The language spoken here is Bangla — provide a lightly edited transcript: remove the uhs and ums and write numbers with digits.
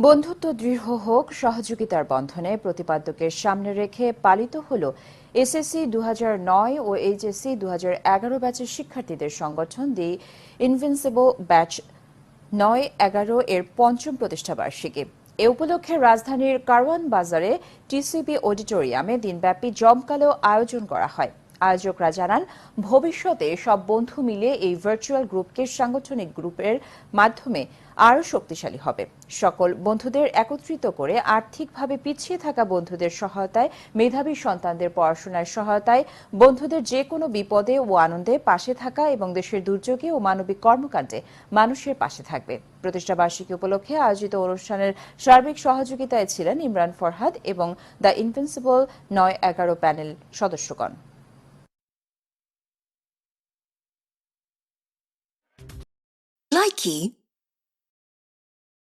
বন্ধুত্ব দৃঢ় হোক, সহযোগিতার বন্ধনে প্রতিপাদ্যকে সামনে রেখে পালিত হল এসএসসি 2009 ও এইচএসসি 2011 ব্যাচের শিক্ষার্থীদের সংগঠন দি ইনভিনসিবল ব্যাচ 9-11 এর পঞ্চম প্রতিষ্ঠাবার্ষিকী। এ উপলক্ষে রাজধানীর কারওয়ান বাজারে টিসিবি অডিটোরিয়ামে দিনব্যাপী জমকালো আয়োজন করা হয়। আয়োজকরা জানান, ভবিষ্যতে সব বন্ধু মিলে এই ভার্চুয়াল গ্রুপকে সাংগঠনিক গ্রুপের মাধ্যমে আরও শক্তিশালী হবে। সকল বন্ধুদের একত্রিত করে আর্থিকভাবে পিছিয়ে থাকা বন্ধুদের সহায়তায়, মেধাবী সন্তানদের পড়াশোনার সহায়তায়, বন্ধুদের যে কোনো বিপদে ও আনন্দে পাশে থাকা এবং দেশের দুর্যোগে ও মানবিক কর্মকাণ্ডে মানুষের পাশে থাকবে। প্রতিষ্ঠাবার্ষিকী উপলক্ষে আয়োজিত অনুষ্ঠানের সার্বিক সহযোগিতায় ছিলেন ইমরান ফরহাদ এবং দ্য ইনভিনসিবল 9-11 প্যানেল সদস্যগণ। Likey